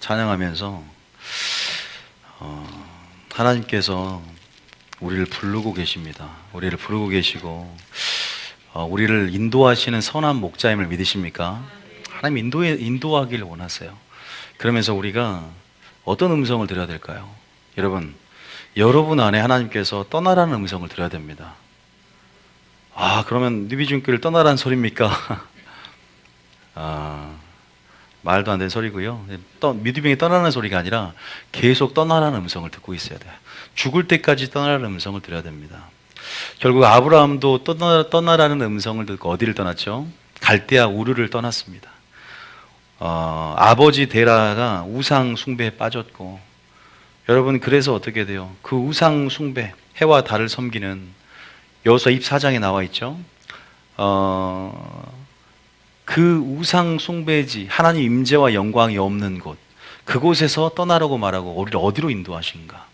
찬양하면서 하나님께서 우리를 부르고 계십니다. 우리를 부르고 계시고 우리를 인도하시는 선한 목자임을 믿으십니까? 하나님 인도하기를 원하세요. 그러면서 우리가 어떤 음성을 들어야 될까요? 여러분 안에 하나님께서 떠나라는 음성을 들어야 됩니다. 그러면 느비준교를 떠나라는 소리입니까? 말도 안 되는 소리고요. 믿음이 떠나는 소리가 아니라 계속 떠나라는 음성을 듣고 있어야 돼요. 죽을 때까지 떠나라는 음성을 들어야 됩니다. 결국 아브라함도 떠나라는 음성을 듣고 어디를 떠났죠? 갈대아 우르를 떠났습니다. 아버지 데라가 우상 숭배에 빠졌고, 여러분 그래서 어떻게 돼요? 그 우상 숭배, 해와 달을 섬기는 여호수아 24장에 나와 있죠. 그 우상 숭배지 하나님 임재와 영광이 없는 곳, 그곳에서 떠나라고 말하고 우리를 어디로 인도하신가?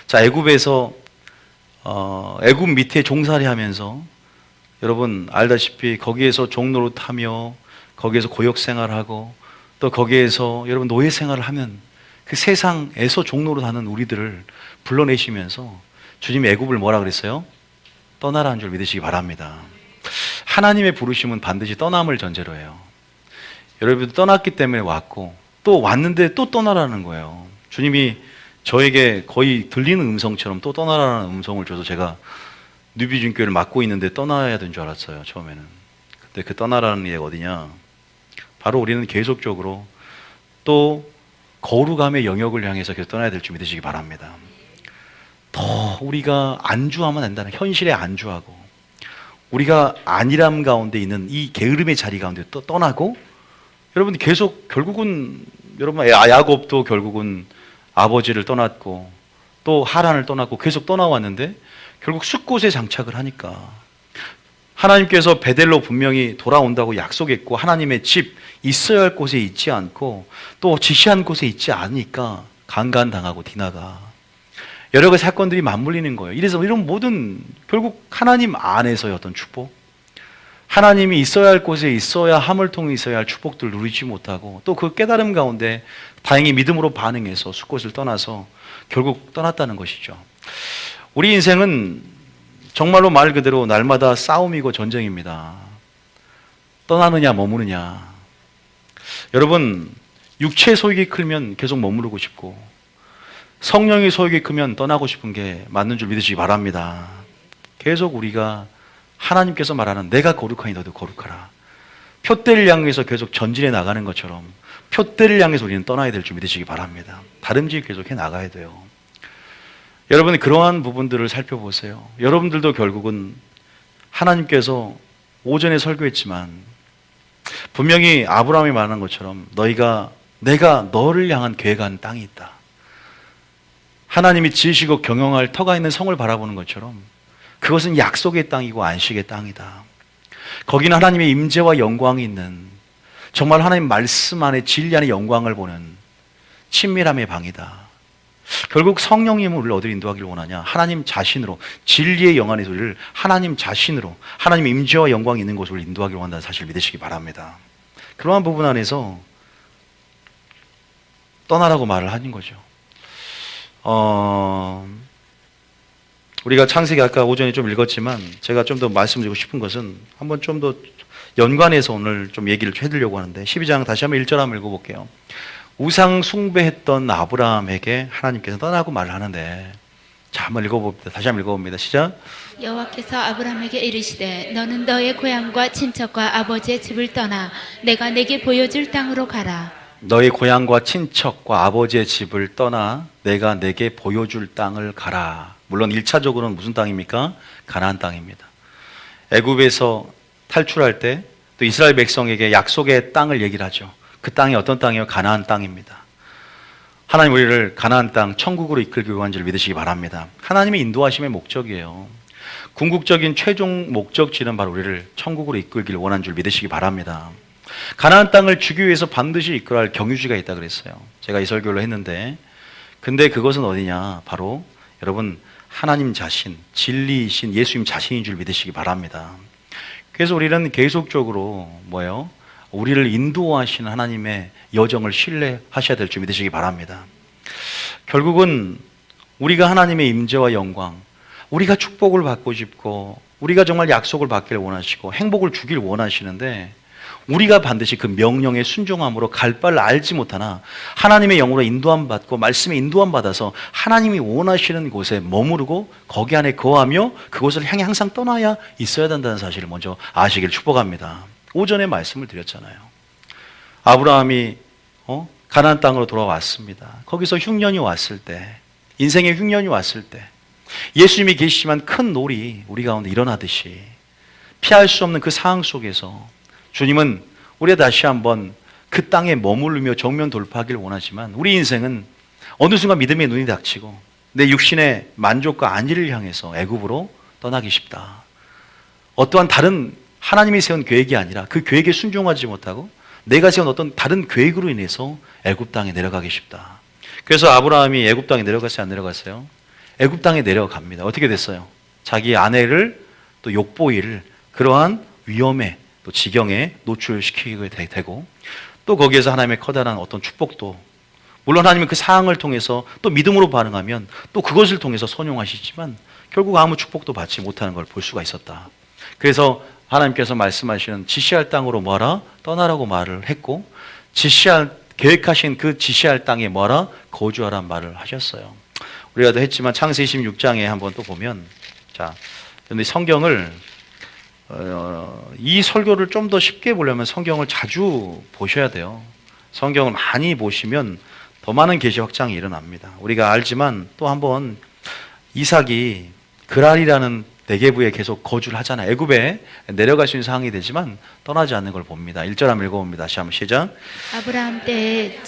자, 애굽에서 애굽 밑에 종살이 하면서 여러분 알다시피 거기에서 종로로 타며 거기에서 고역 생활하고 또 거기에서 여러분 노예 생활을 하면 그 세상에서 종로로 사는 우리들을 불러내시면서 주님이 애굽을 뭐라 그랬어요? 떠나라는 줄 믿으시기 바랍니다. 하나님의 부르심은 반드시 떠남을 전제로 해요. 여러분 떠났기 때문에 왔고 또 왔는데 또 떠나라는 거예요. 주님이 저에게 거의 들리는 음성처럼 또 떠나라는 음성을 줘서 제가 느비준교를 맡고 있는데 떠나야 되는 줄 알았어요, 처음에는. 근데 그 떠나라는 게 어디냐? 바로 우리는 계속적으로 또 거룩함의 영역을 향해서 계속 떠나야 될 줄 믿으시기 바랍니다. 더 우리가 안주하면 된다는, 현실에 안주하고 우리가 안일함 가운데 있는 이 게으름의 자리 가운데 또 떠나고, 여러분 계속 결국은 여러분 야곱도 결국은 아버지를 떠났고 또 하란을 떠났고 계속 떠나왔는데 결국 숫곳에 장착을 하니까 하나님께서 베델로 분명히 돌아온다고 약속했고 하나님의 집 있어야 할 곳에 있지 않고 또 지시한 곳에 있지 않으니까 강간당하고 디나가 여러 가지 사건들이 맞물리는 거예요. 이래서 이런 모든 결국 하나님 안에서의 어떤 축복, 하나님이 있어야 할 곳에 있어야 함을 통해 있어야 할 축복들을 누리지 못하고 또 그 깨달음 가운데 다행히 믿음으로 반응해서 숫곳을 떠나서 결국 떠났다는 것이죠. 우리 인생은 정말로 말 그대로 날마다 싸움이고 전쟁입니다. 떠나느냐 머무느냐. 여러분 육체 소욕이 크면 계속 머무르고 싶고 성령의 소욕이 크면 떠나고 싶은 게 맞는 줄 믿으시기 바랍니다. 계속 우리가 하나님께서 말하는 내가 거룩하니 너도 거룩하라, 표대를 향해서 계속 전진해 나가는 것처럼 표대를 향해서 우리는 떠나야 될 줄 믿으시기 바랍니다. 다름질 계속 해 나가야 돼요. 여러분 그러한 부분들을 살펴보세요. 여러분들도 결국은 하나님께서 오전에 설교했지만 분명히 아브라함이 말하는 것처럼 내가 너를 향한 계획한 땅이 있다. 하나님이 지으시고 경영할 터가 있는 성을 바라보는 것처럼 그것은 약속의 땅이고 안식의 땅이다. 거기는 하나님의 임재와 영광이 있는, 정말 하나님 말씀 안에 진리 안에 영광을 보는 친밀함의 방이다. 결국 성령님은 우리를 어디로 인도하기를 원하냐? 하나님 자신으로, 진리의 영 안에서 우리를 하나님 자신으로, 하나님의 임재와 영광이 있는 곳으로 인도하기를 원한다는 사실을 믿으시기 바랍니다. 그러한 부분 안에서 떠나라고 말을 하는 거죠. 우리가 창세기 아까 오전에 좀 읽었지만 제가 좀 더 말씀드리고 싶은 것은 한번 좀 더 연관해서 오늘 좀 얘기를 해드리려고 하는데 12장 다시 한번 1절 한번 읽어볼게요. 우상 숭배했던 아브라함에게 하나님께서 떠나고 말을 하는데, 자 한번 읽어봅니다. 다시 한번 읽어봅니다. 시작. 여호와께서 아브라함에게 이르시되 너는 너의 고향과 친척과 아버지의 집을 떠나 내가 내게 보여줄 땅으로 가라. 너의 고향과 친척과 아버지의 집을 떠나 내가 내게 보여줄 땅을 가라. 물론 1차적으로는 무슨 땅입니까? 가나안 땅입니다. 애굽에서 탈출할 때 또 이스라엘 백성에게 약속의 땅을 얘기를 하죠. 그 땅이 어떤 땅이에요? 가나안 땅입니다. 하나님 우리를 가나안 땅, 천국으로 이끌기 원하는 줄 믿으시기 바랍니다. 하나님의 인도하심의 목적이에요. 궁극적인 최종 목적지는 바로 우리를 천국으로 이끌기를 원하는 줄 믿으시기 바랍니다. 가나안 땅을 주기 위해서 반드시 이끌어야 할 경유지가 있다 그랬어요. 제가 이 설교를 했는데, 근데 그것은 어디냐? 바로 여러분 하나님 자신, 진리이신 예수님 자신인 줄 믿으시기 바랍니다. 그래서 우리는 계속적으로 뭐예요? 우리를 인도하시는 하나님의 여정을 신뢰하셔야 될 줄 믿으시기 바랍니다. 결국은 우리가 하나님의 임재와 영광, 우리가 축복을 받고 싶고 우리가 정말 약속을 받기를 원하시고 행복을 주길 원하시는데 우리가 반드시 그 명령에 순종함으로 갈 바를 알지 못하나 하나님의 영으로 인도함 받고 말씀에 인도함 받아서 하나님이 원하시는 곳에 머무르고 거기 안에 거하며 그곳을 향해 항상 떠나야 있어야 된다는 사실을 먼저 아시길 축복합니다. 오전에 말씀을 드렸잖아요. 아브라함이 가나안 땅으로 돌아왔습니다. 거기서 흉년이 왔을 때, 인생의 흉년이 왔을 때 예수님이 계시지만 큰 놀이 우리 가운데 일어나듯이 피할 수 없는 그 상황 속에서 주님은 우리가 다시 한번 그 땅에 머무르며 정면 돌파하기를 원하지만 우리 인생은 어느 순간 믿음의 눈이 닥치고 내 육신의 만족과 안위를 향해서 애굽으로 떠나기 쉽다. 어떠한 다른 하나님이 세운 계획이 아니라 그 계획에 순종하지 못하고 내가 세운 어떤 다른 계획으로 인해서 애굽 땅에 내려가기 쉽다. 그래서 아브라함이 애굽 땅에 내려갔어요? 안 내려갔어요? 애굽 땅에 내려갑니다. 어떻게 됐어요? 자기 아내를 또 욕보이를 그러한 위험에 또 지경에 노출시키게 되고 또 거기에서 하나님의 커다란 어떤 축복도 물론 하나님은 그 상황을 통해서 또 믿음으로 반응하면 또 그것을 통해서 선용하시지만 결국 아무 축복도 받지 못하는 걸 볼 수가 있었다. 그래서 하나님께서 말씀하시는 지시할 땅으로 뭐하라? 떠나라고 말을 했고 계획하신 그 지시할 땅에 뭐하라? 거주하란 말을 하셨어요. 우리가도 했지만 창세기 26장에 한번 또 보면 자, 근데 성경을 이 설교를 좀 더 쉽게 보려면 성경을 자주 보셔야 돼요. 성경을 많이 보시면 더 많은 계시 확장이 일어납니다. 우리가 알지만 또 한번 이삭이 그랄이라는 내게부에 계속 거주를 하잖아요. 애굽에 내려갈 수 있는 상황이 되지만 떠나지 않는 걸 봅니다. 1절 한번 읽어봅니다. 다시 한번 시작. 아브라함 때에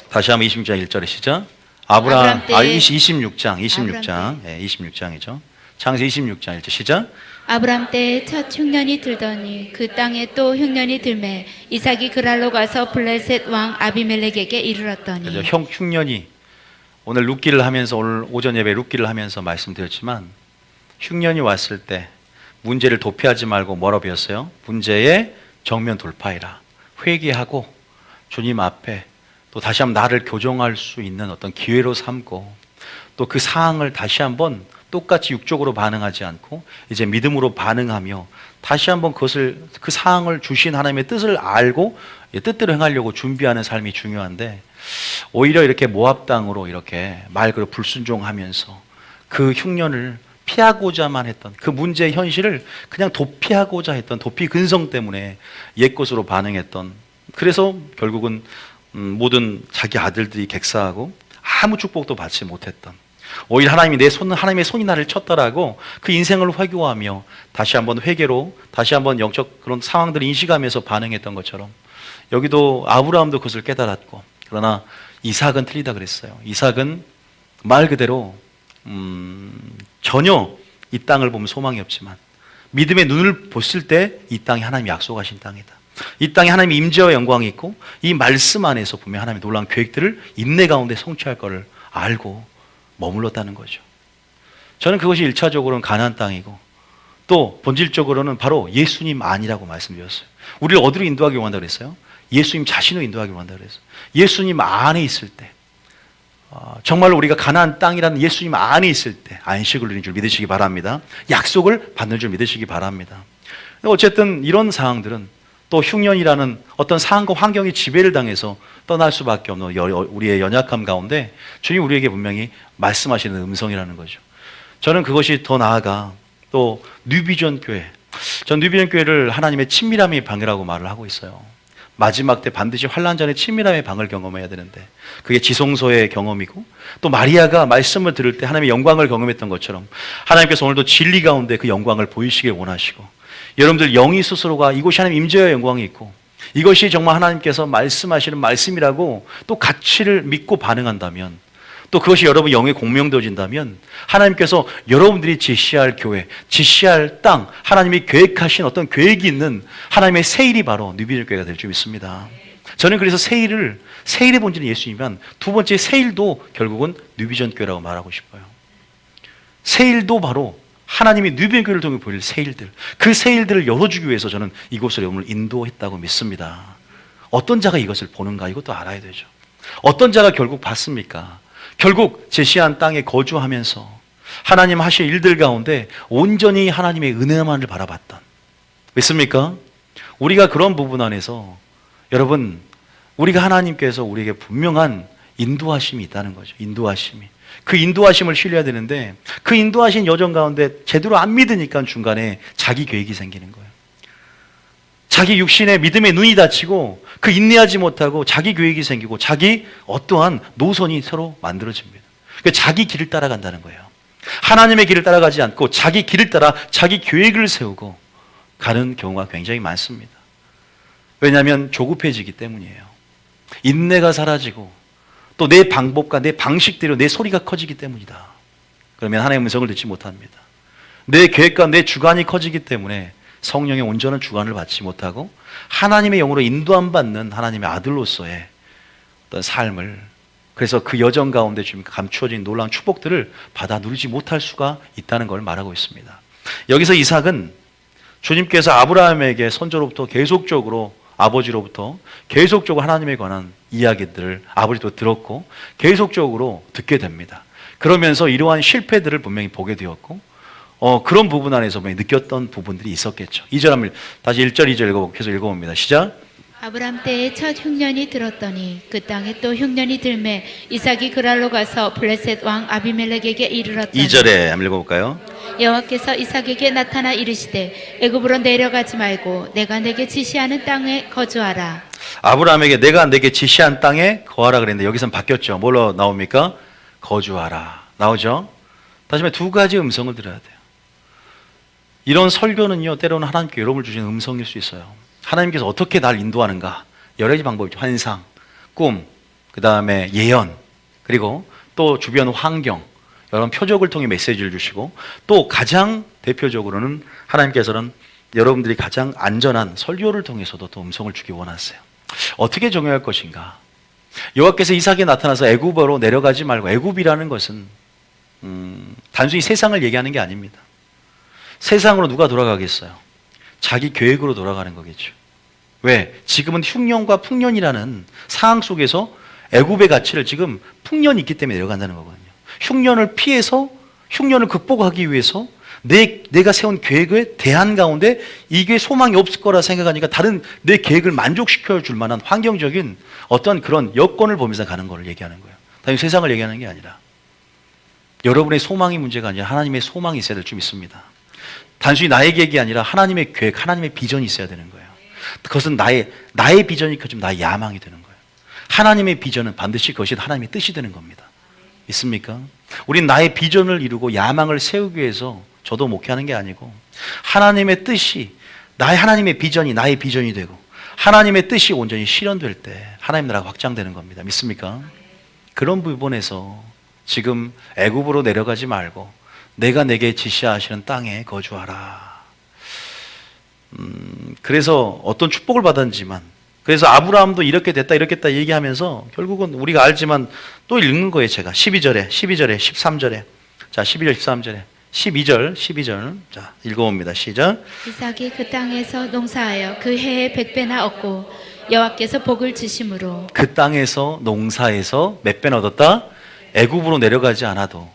다시 한번 26장 1절에 시작. 26장. 네, 26장이죠. 창세기 26장 1절 시작. 아브라함 때에 첫 흉년이 들더니 그 땅에 또 흉년이 들매 이삭이 그랄로 가서 블레셋 왕 아비멜렉에게 이르렀더니. 그렇죠. 흉년이 오늘 룻기를 하면서 오늘 오전 예배 룻기를 하면서 말씀드렸지만 흉년이 왔을 때 문제를 도피하지 말고 뭐라고 배웠어요? 문제의 정면 돌파해라. 회개하고 주님 앞에 또 다시 한번 나를 교정할 수 있는 어떤 기회로 삼고 또 그 상황을 다시 한번 똑같이 육적으로 반응하지 않고 이제 믿음으로 반응하며 다시 한번 그 상황을 주신 하나님의 뜻을 알고 뜻대로 행하려고 준비하는 삶이 중요한데 오히려 이렇게 모압 땅으로 이렇게 말 그대로 불순종하면서 그 흉년을 피하고자만 했던 그 문제의 현실을 그냥 도피하고자 했던 도피 근성 때문에 옛것으로 반응했던 그래서 결국은 모든 자기 아들들이 객사하고 아무 축복도 받지 못했던 오히려 하나님의 손이 나를 쳤다라고 그 인생을 회개하며 다시 한번 회개로 다시 한번 영적 그런 상황들을 인식하면서 반응했던 것처럼 여기도 아브라함도 그것을 깨달았고 그러나 이삭은 틀리다 그랬어요. 이삭은 말 그대로 전혀 이 땅을 보면 소망이 없지만 믿음의 눈을 봤을 때 이 땅이 하나님이 약속하신 땅이다. 이 땅에 하나님의 임재와 영광이 있고 이 말씀 안에서 보면 하나님의 놀라운 계획들을 인내 가운데 성취할 것을 알고 머물렀다는 거죠. 저는 그것이 1차적으로는 가나안 땅이고 또 본질적으로는 바로 예수님 안이라고 말씀드렸어요. 우리를 어디로 인도하기 원한다고 그랬어요? 예수님 자신으로 인도하기 원한다고 그랬어요. 예수님 안에 있을 때 정말로 우리가 가나안 땅이라는 예수님 안에 있을 때 안식을 누리는 줄 믿으시기 바랍니다. 약속을 받는 줄 믿으시기 바랍니다. 어쨌든 이런 상황들은 또 흉년이라는 어떤 상황과 환경이 지배를 당해서 떠날 수밖에 없는 우리의 연약함 가운데 주님 우리에게 분명히 말씀하시는 음성이라는 거죠. 저는 그것이 더 나아가 또 뉴비전 교회, 전 뉴비전 교회를 하나님의 친밀함의 방이라고 말을 하고 있어요. 마지막 때 반드시 환난 전에 친밀함의 방을 경험해야 되는데 그게 지성소의 경험이고 또 마리아가 말씀을 들을 때 하나님의 영광을 경험했던 것처럼 하나님께서 오늘도 진리 가운데 그 영광을 보이시길 원하시고 여러분들 영이 스스로가 이곳이 하나님 임재와 영광이 있고 이것이 정말 하나님께서 말씀하시는 말씀이라고 또 가치를 믿고 반응한다면 또 그것이 여러분 영에 공명되어진다면 하나님께서 여러분들이 지시할 교회, 지시할 땅, 하나님이 계획하신 어떤 계획이 있는 하나님의 새 일이 바로 뉴비전 교회가 될 줄 믿습니다. 저는 그래서 새 일의 본질은 예수이면 두 번째 새 일도 결국은 뉴비전 교회라고 말하고 싶어요. 새 일도 바로 하나님이 누변교를 통해 보일 새 일들, 그 새 일들을 열어주기 위해서 저는 이곳을 오늘 인도했다고 믿습니다. 어떤 자가 이것을 보는가, 이것도 알아야 되죠. 어떤 자가 결국 봤습니까? 결국 제시한 땅에 거주하면서 하나님 하실 일들 가운데 온전히 하나님의 은혜만을 바라봤던, 믿습니까? 우리가 그런 부분 안에서 여러분, 우리가 하나님께서 우리에게 분명한 인도하심이 있다는 거죠. 인도하심이. 그 인도하심을 신뢰해야 되는데 그 인도하신 여정 가운데 제대로 안 믿으니까 중간에 자기 계획이 생기는 거예요. 자기 육신의 믿음의 눈이 닫히고 그 인내하지 못하고 자기 계획이 생기고 자기 어떠한 노선이 서로 만들어집니다. 그러니까 자기 길을 따라간다는 거예요. 하나님의 길을 따라가지 않고 자기 길을 따라 자기 계획을 세우고 가는 경우가 굉장히 많습니다. 왜냐하면 조급해지기 때문이에요. 인내가 사라지고 또 내 방법과 내 방식대로 내 소리가 커지기 때문이다. 그러면 하나님의 음성을 듣지 못합니다. 내 계획과 내 주관이 커지기 때문에 성령의 온전한 주관을 받지 못하고 하나님의 영으로 인도함 받는 하나님의 아들로서의 어떤 삶을, 그래서 그 여정 가운데 지금 감추어진 놀라운 축복들을 받아 누리지 못할 수가 있다는 걸 말하고 있습니다. 여기서 이삭은 주님께서 아브라함에게 선조로부터 계속적으로, 아버지로부터 계속적으로 하나님에 관한 이야기들을 아버지도 들었고 계속적으로 듣게 됩니다. 그러면서 이러한 실패들을 분명히 보게 되었고 그런 부분 안에서 느꼈던 부분들이 있었겠죠. 2절 한번 다시 1절 2절 계속 읽어봅니다. 시작. 아브람 때에 첫 흉년이 들었더니 그 땅에 또 흉년이 들매 이삭이 그랄로 가서 블레셋 왕 아비멜렉에게 이르렀더니 2절에 한번 읽어볼까요? 여호와께서 이삭에게 나타나 이르시되 애굽으로 내려가지 말고 내가 내게 지시하는 땅에 거주하라. 아브라함에게 내가 내게 지시한 땅에 거하라 그랬는데 여기선 바뀌었죠. 뭘로 나옵니까? 거주하라 나오죠. 다시 말해 두 가지 음성을 들어야 돼요. 이런 설교는요, 때로는 하나님께 여러분을 주신 음성일 수 있어요. 하나님께서 어떻게 날 인도하는가, 여러 가지 방법이죠. 환상, 꿈, 그 다음에 예언, 그리고 또 주변 환경, 여러 표적을 통해 메시지를 주시고, 또 가장 대표적으로는 하나님께서는 여러분들이 가장 안전한 설교를 통해서도 또 음성을 주기 원하세요. 어떻게 적용할 것인가? 여호와께서 이삭에 나타나서 애굽으로 내려가지 말고, 애굽이라는 것은 단순히 세상을 얘기하는 게 아닙니다. 세상으로 누가 돌아가겠어요? 자기 계획으로 돌아가는 거겠죠. 왜? 지금은 흉년과 풍년이라는 상황 속에서 애굽의 가치를 지금 풍년이 있기 때문에 내려간다는 거거든요. 흉년을 피해서 흉년을 극복하기 위해서 내가 세운 계획에 대한 가운데 이게 소망이 없을 거라 생각하니까 다른 내 계획을 만족시켜 줄 만한 환경적인 어떤 그런 여건을 보면서 가는 거를 얘기하는 거예요. 단순히 세상을 얘기하는 게 아니라 여러분의 소망이 문제가 아니라 하나님의 소망이 있어야 될 줄 믿습니다. 단순히 나의 계획이 아니라 하나님의 계획, 하나님의 비전이 있어야 되는 거예요. 그것은 나의 비전이 커지면 나의 야망이 되는 거예요. 하나님의 비전은 반드시 그것이 하나님의 뜻이 되는 겁니다. 믿습니까? 우린 나의 비전을 이루고 야망을 세우기 위해서 저도 목회하는 게 아니고 하나님의 뜻이, 하나님의 비전이 나의 비전이 되고 하나님의 뜻이 온전히 실현될 때 하나님 나라가 확장되는 겁니다. 믿습니까? 그런 부분에서 지금 애굽으로 내려가지 말고 내가 내게 지시하시는 땅에 거주하라. 그래서 어떤 축복을 받았지만, 그래서 아브라함도 이렇게 됐다 이렇게 됐다 얘기하면서 결국은 우리가 알지만 또 읽는 거예요. 제가 12절에 13절에 자 12절 13절에 12절 자 읽어봅니다. 시작. 이삭이 그 땅에서 농사하여 그 해에 100배나 얻고 여호와께서 복을 주심으로. 그 땅에서 농사해서 몇 배나 얻었다? 애굽으로 내려가지 않아도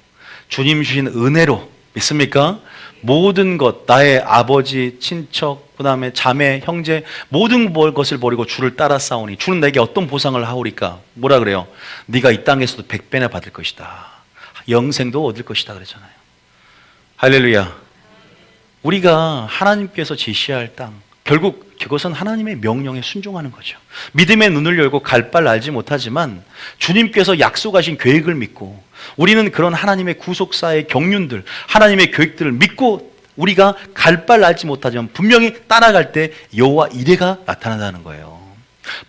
주님 주신 은혜로, 믿습니까? 모든 것, 나의 아버지, 친척, 그 다음에 자매, 형제, 모든 것을 버리고 주를 따라 싸우니 주는 내게 어떤 보상을 하오리까? 뭐라 그래요? 네가 이 땅에서도 100배나 받을 것이다. 영생도 얻을 것이다 그랬잖아요. 할렐루야. 우리가 하나님께서 제시할 땅, 결국 그것은 하나님의 명령에 순종하는 거죠. 믿음의 눈을 열고 갈 바를 알지 못하지만 주님께서 약속하신 계획을 믿고 우리는 그런 하나님의 구속사의 경륜들, 하나님의 계획들을 믿고 우리가 갈 바를 알지 못하지만 분명히 따라갈 때 여호와 이레가 나타난다는 거예요.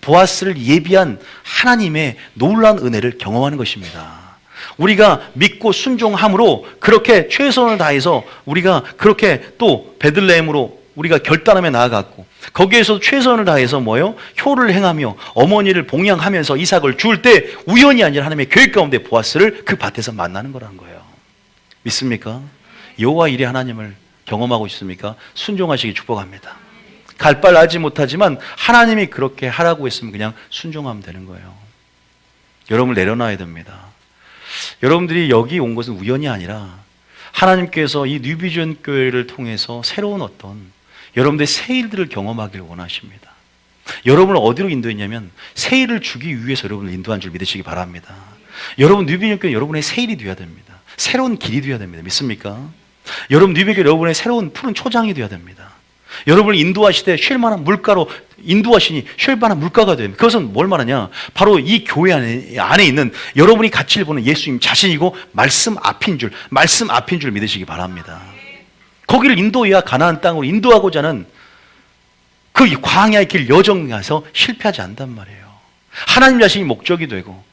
보아스를 예비한 하나님의 놀라운 은혜를 경험하는 것입니다. 우리가 믿고 순종함으로 그렇게 최선을 다해서 우리가 그렇게 또 베들레헴으로 우리가 결단하며 나아갔고 거기에서 최선을 다해서 뭐요? 효를 행하며 어머니를 봉양하면서 이삭을 줄 때 우연이 아니라 하나님의 계획 가운데 보아스를 그 밭에서 만나는 거라는 거예요. 믿습니까? 여호와 일의 하나님을 경험하고 있습니까? 순종하시기 축복합니다. 갈 바를 알지 못하지만 하나님이 그렇게 하라고 했으면 그냥 순종하면 되는 거예요. 여러분을 내려놔야 됩니다. 여러분들이 여기 온 것은 우연이 아니라 하나님께서 이 뉴비전 교회를 통해서 새로운 어떤 여러분들의 새 일들을 경험하기를 원하십니다. 여러분을 어디로 인도했냐면 새 일을 주기 위해서 여러분을 인도한 줄 믿으시기 바랍니다. 여러분 뉴비전 교회 여러분의 새 일이 되어야 됩니다. 새로운 길이 되어야 됩니다. 믿습니까? 여러분 뉴비전 교회 여러분의 새로운 푸른 초장이 되어야 됩니다. 여러분을 인도하시되 쉴 만한 물가로 인도하시니 쉴 만한 물가가 됩니다. 그것은 뭘 말하냐? 바로 이 교회 안에 있는 여러분이 가치를 보는 예수님 자신이고 말씀 앞인 줄 믿으시기 바랍니다. 거기를 인도해야 가나안 땅으로 인도하고자 하는 그 광야의 길 여정 가서 실패하지 않단 말이에요. 하나님 자신이 목적이 되고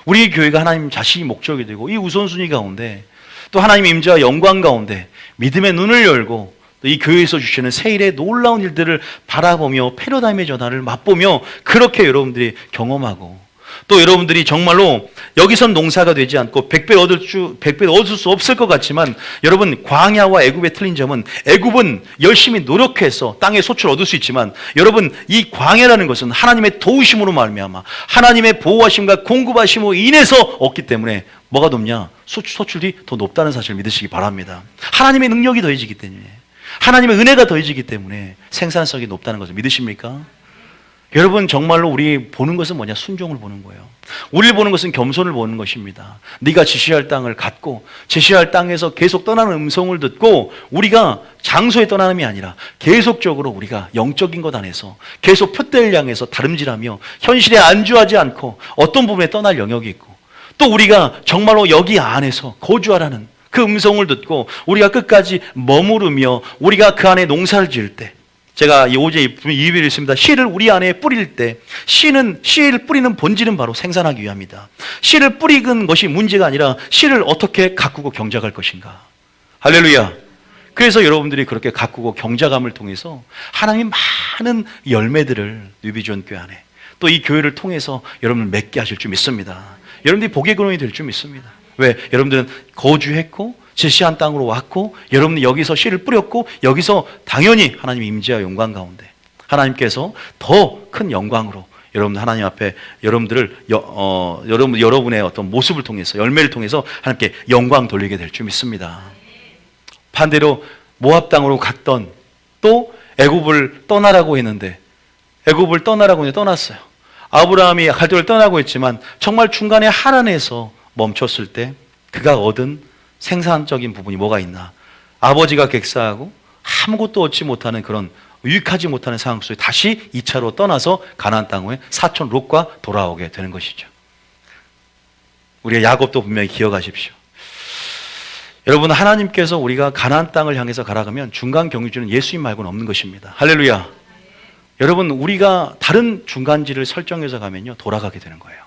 우리 교회가 하나님 자신이 목적이 되고 이 우선순위 가운데 또 하나님의 임재와 영광 가운데 믿음의 눈을 열고 또 이 교회에서 주시는 새 일의 놀라운 일들을 바라보며 패러다임의 전환을 맛보며 그렇게 여러분들이 경험하고 또 여러분들이 정말로 여기선 농사가 되지 않고 100배 얻을 수 없을 것 같지만 여러분 광야와 애굽의 틀린 점은 애굽은 열심히 노력해서 땅에 소출 얻을 수 있지만 여러분 이 광야라는 것은 하나님의 도우심으로 말미암아 하나님의 보호하심과 공급하심으로 인해서 얻기 때문에 뭐가 높냐? 소출이 더 높다는 사실을 믿으시기 바랍니다. 하나님의 능력이 더해지기 때문에 하나님의 은혜가 더해지기 때문에 생산성이 높다는 것을 믿으십니까? 여러분 정말로 우리 보는 것은 뭐냐? 순종을 보는 거예요. 우리를 보는 것은 겸손을 보는 것입니다. 네가 지시할 땅을 갖고 지시할 땅에서 계속 떠나는 음성을 듣고 우리가 장소에 떠나는이 아니라 계속적으로 우리가 영적인 것 안에서 계속 표대를 향해서 다름질하며 현실에 안주하지 않고 어떤 부분에 떠날 영역이 있고 또 우리가 정말로 여기 안에서 거주하라는 그 음성을 듣고 우리가 끝까지 머무르며 우리가 그 안에 농사를 지을 때 제가 어제 이 비유를 했습니다. 씨를 우리 안에 뿌릴 때 씨를 뿌리는 본질은 바로 생산하기 위함이다. 씨를 뿌리는 것이 문제가 아니라 씨를 어떻게 가꾸고 경작할 것인가. 할렐루야. 그래서 여러분들이 그렇게 가꾸고 경작함을 통해서 하나님이 많은 열매들을 뉴비전 교회 안에 또 이 교회를 통해서 여러분을 맺게 하실 줄 믿습니다. 여러분들이 복의 근원이 될 줄 믿습니다. 왜? 여러분들은 거주했고 지시한 땅으로 왔고 여러분이 여기서 씨를 뿌렸고 여기서 당연히 하나님의 임재와 영광 가운데 하나님께서 더 큰 영광으로 여러분 하나님 앞에 여러분의 어떤 모습을 통해서 열매를 통해서 하나님께 영광 돌리게 될 줄 믿습니다. 반대로 모압 땅으로 갔던 또 애굽을 떠나라고 했는데 떠났어요. 아브라함이 갈대를 떠나고 했지만 정말 중간에 하란에서 멈췄을 때 그가 얻은 생산적인 부분이 뭐가 있나? 아버지가 객사하고 아무것도 얻지 못하는 그런 유익하지 못하는 상황 속에 다시 2차로 떠나서 가나안 땅에 사촌 롯과 돌아오게 되는 것이죠. 우리가 야곱도 분명히 기억하십시오. 여러분 하나님께서 우리가 가나안 땅을 향해서 가라가면 중간 경유지는 예수님 말고는 없는 것입니다. 할렐루야. 여러분 우리가 다른 중간지를 설정해서 가면요 돌아가게 되는 거예요.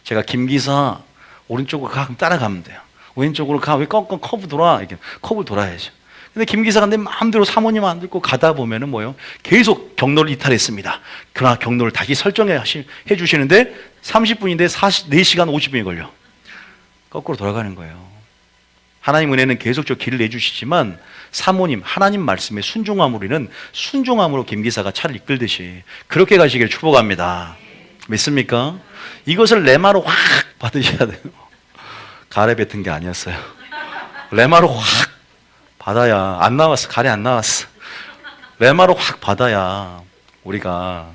제가 김기사 오른쪽으로 따라가면 돼요. 왼쪽으로 가. 왜 커브 돌아? 이렇게 커브를 돌아야죠. 근데 김 기사가 내 마음대로 사모님 안 듣고 가다 보면은 뭐요? 계속 경로를 이탈했습니다. 그러나 경로를 다시 설정해 주시는데 30분인데 4시간 50분이 걸려. 거꾸로 돌아가는 거예요. 하나님 은혜는 계속적으로 길을 내주시지만 사모님, 하나님 말씀에 순종함으로 김 기사가 차를 이끌듯이 그렇게 가시길 축복합니다. 믿습니까? 이것을 레마로 확 받으셔야 돼요. 가래 뱉은 게 아니었어요. 레마로 확 받아야 안 나왔어. 가래 안 나왔어. 레마로 확 받아야 우리가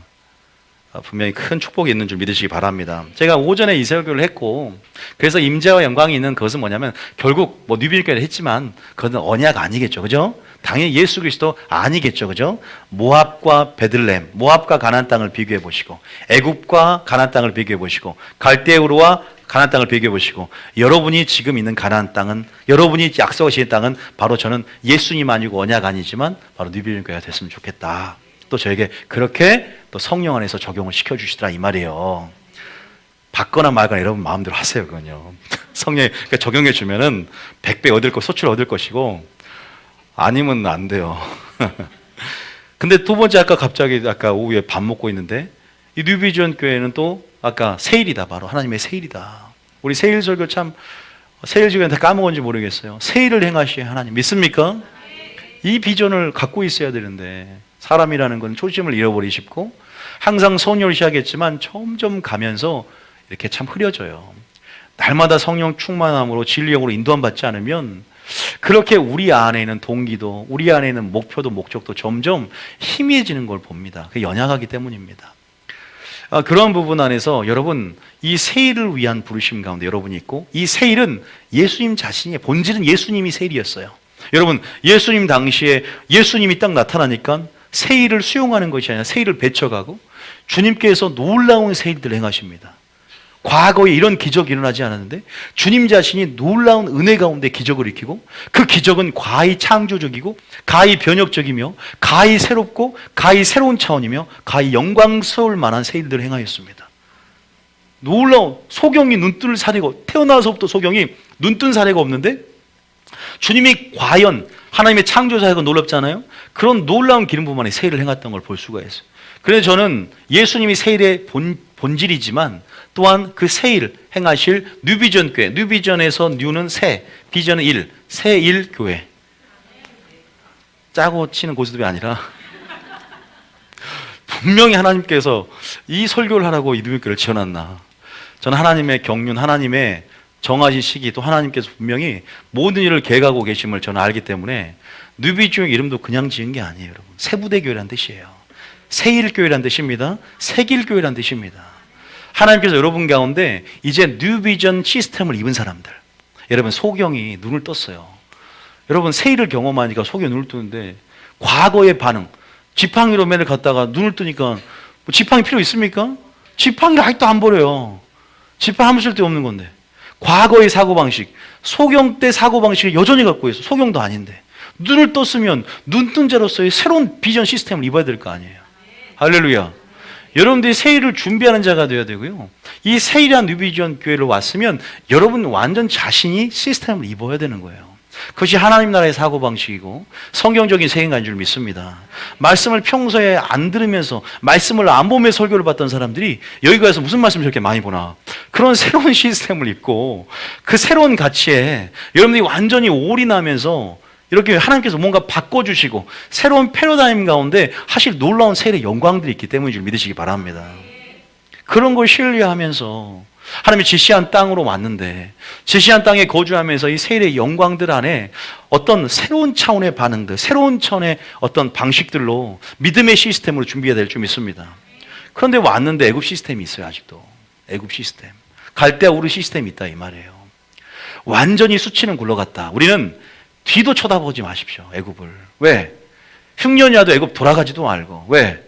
분명히 큰 축복이 있는 줄 믿으시기 바랍니다. 제가 오전에 이 설교를 했고 그래서 임재와 영광이 있는 그것은 뭐냐면 결국 뉴빌교회를 했지만 그건 언약 아니겠죠. 그죠? 당연히 예수 그리스도 아니겠죠. 그죠? 모압과 베들레헴, 모압과 가나안 땅을 비교해 보시고 애굽과 가나안 땅을 비교해 보시고 갈대우르와 가나안 땅을 비교해 보시고 여러분이 지금 있는 가나안 땅은 여러분이 약속하신 땅은 바로 저는 예수님 아니고 언약 아니지만 바로 뉴빌교회가 됐으면 좋겠다. 또 저에게 그렇게 또 성령 안에서 적용을 시켜주시더라 이 말이에요. 받거나 말거나 여러분 마음대로 하세요. 그건요. 성령이 적용해 주면은 100배 얻을 것, 소출 얻을 것이고 아니면 안 돼요. 근데 두 번째 아까 오후에 밥 먹고 있는데 이 뉴비전 교회는 또 아까 세일이다. 바로 하나님의 세일이다. 우리 세일 설교 참 세일 지금 다 까먹은지 모르겠어요. 세일을 행하셔야 하나님. 믿습니까? 이 비전을 갖고 있어야 되는데 사람이라는 건 초심을 잃어버리시고 항상 선열시하겠지만 점점 가면서 이렇게 참 흐려져요. 날마다 성령 충만함으로 진리형으로 인도함 받지 않으면 그렇게 우리 안에 있는 동기도 우리 안에 있는 목표도 목적도 점점 희미해지는 걸 봅니다. 그게 연약하기 때문입니다. 그런 부분 안에서 여러분 이 세일을 위한 부르심 가운데 여러분이 있고 이 세일은 예수님 자신의 본질은 예수님이 세일이었어요. 여러분 예수님 당시에 예수님이 딱 나타나니까 세일을 수용하는 것이 아니라 세일을 배척하고 주님께서 놀라운 세일들을 행하십니다. 과거에 이런 기적이 일어나지 않았는데 주님 자신이 놀라운 은혜 가운데 기적을 일으키고 그 기적은 가히 창조적이고 가히 변혁적이며 가히 새롭고 가히 새로운 차원이며 가히 영광스러울 만한 세일들을 행하였습니다. 놀라운 소경이 눈뜰 사례가 태어나서부터 소경이 눈뜬 사례가 없는데 주님이 과연 하나님의 창조사역은 놀랍잖아요. 그런 놀라운 기름 부만에 세일을 행했던 걸 볼 수가 있어요. 그래서 저는 예수님이 세일의 본질이지만 또한 그 세일 행하실 뉴비전 교회, 뉴비전에서 뉴는 새, 비전은 일, 새일 교회. 짜고 치는 고스톱이 아니라 분명히 하나님께서 이 설교를 하라고 이 뉴비전교회를 지어놨나. 저는 하나님의 경륜, 하나님의 정하신 시기, 또 하나님께서 분명히 모든 일을 계획하고 계심을 저는 알기 때문에 뉴비전 이름도 그냥 지은 게 아니에요, 여러분. 세부대교회라는 뜻이에요. 새일교회라는 뜻입니다. 새길교회라는 뜻입니다. 하나님께서 여러분 가운데 이제 뉴비전 시스템을 입은 사람들, 여러분 소경이 눈을 떴어요. 여러분 세일을 경험하니까 소경이 눈을 뜨는데 과거의 반응, 지팡이로 맨을 갔다가 눈을 뜨니까 뭐 지팡이 필요 있습니까? 지팡이를 아직도 안 버려요. 지팡이 아무 쓸데없는 건데. 과거의 사고방식, 소경 때 사고방식을 여전히 갖고 있어. 소경도 아닌데 눈을 떴으면 눈뜬 자로서의 새로운 비전 시스템을 입어야 될 거 아니에요. 할렐루야. 여러분들이 세일을 준비하는 자가 되어야 되고요. 이 세일한 뉴비전 교회를 왔으면 여러분 완전 자신이 시스템을 입어야 되는 거예요. 그것이 하나님 나라의 사고방식이고 성경적인 세계인 줄 믿습니다. 말씀을 평소에 안 들으면서 말씀을 안 보면서 설교를 받던 사람들이 여기 가서 무슨 말씀을 저렇게 많이 보나. 그런 새로운 시스템을 입고 그 새로운 가치에 여러분들이 완전히 올인하면서 이렇게 하나님께서 뭔가 바꿔주시고 새로운 패러다임 가운데 하실 놀라운 세일의 영광들이 있기 때문인 줄 믿으시기 바랍니다. 그런 걸 신뢰하면서 하나님이 지시한 땅으로 왔는데 지시한 땅에 거주하면서 이 세일의 영광들 안에 어떤 새로운 차원의 반응들, 새로운 차원의 어떤 방식들로 믿음의 시스템으로 준비해야 될 줄 믿습니다. 그런데 왔는데 애굽 시스템이 있어요. 아직도 애굽 시스템, 갈대아 우르 시스템이 있다 이 말이에요. 완전히 수치는 굴러갔다. 우리는 뒤도 쳐다보지 마십시오. 애굽을. 왜? 흉년이 와도 애굽 돌아가지도 말고. 왜?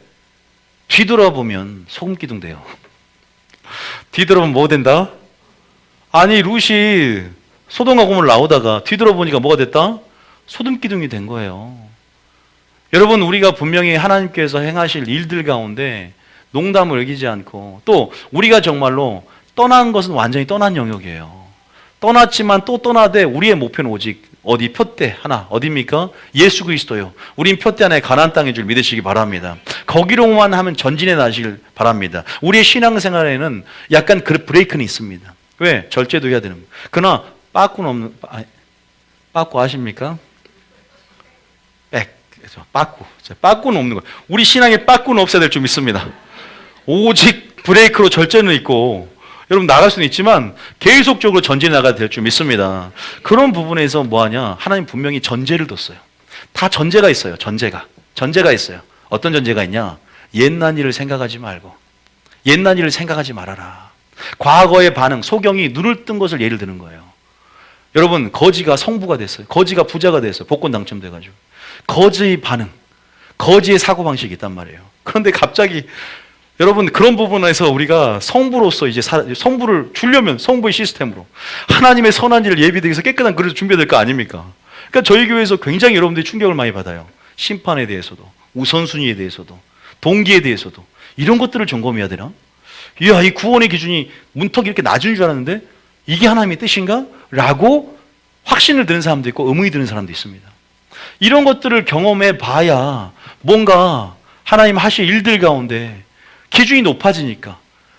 뒤돌아보면 소금기둥 돼요. 뒤돌아보면 뭐 된다? 아니 룻이 소돔과 고모를 나오다가 뒤돌아보니까 뭐가 됐다? 소금기둥이 된 거예요. 여러분 우리가 분명히 하나님께서 행하실 일들 가운데 농담을 여기지 않고 또 우리가 정말로 떠난 것은 완전히 떠난 영역이에요. 떠났지만 또 떠나되 우리의 목표는 오직 어디 표대 하나 어디입니까? 예수 그리스도요. 우린 표대 하나의 가나안 땅인 줄 믿으시기 바랍니다. 거기로만 하면 전진해 나시길 바랍니다. 우리의 신앙생활에는 약간 그 브레이크는 있습니다. 왜? 절제도 해야 되는 거예요. 그러나 빠꾸는 없는 빠꾸 아십니까? 빠꾸는 없는 거예요. 우리 신앙에 빠꾸는 없어야 될 줄 믿습니다. 오직 브레이크로 절제는 있고 여러분 나갈 수는 있지만 계속적으로 전진해 나가야 될 줄 믿습니다. 그런 부분에서 뭐하냐? 하나님 분명히 전제를 뒀어요. 다 전제가 있어요. 전제가 있어요. 어떤 전제가 있냐? 옛날 일을 생각하지 말고 옛날 일을 생각하지 말아라. 과거의 반응, 소경이 눈을 뜬 것을 예를 드는 거예요. 여러분 거지가 성부가 됐어요. 거지가 부자가 됐어요. 복권 당첨돼가지고 거지의 반응, 거지의 사고방식이 있단 말이에요. 그런데 갑자기 여러분 그런 부분에서 우리가 성부로서 이제 성부를 주려면 성부의 시스템으로 하나님의 선한 일을 예비되기 위해서 깨끗한 그릇을 준비해야 될 거 아닙니까? 그러니까 저희 교회에서 굉장히 여러분들이 충격을 많이 받아요. 심판에 대해서도 우선순위에 대해서도 동기에 대해서도 이런 것들을 점검해야 되나? 이야 이 구원의 기준이 문턱이 이렇게 낮은 줄 알았는데 이게 하나님의 뜻인가? 라고 확신을 드는 사람도 있고 의문이 드는 사람도 있습니다. 이런 것들을 경험해 봐야 뭔가 하나님 하실 일들 가운데 기준이 높아지니까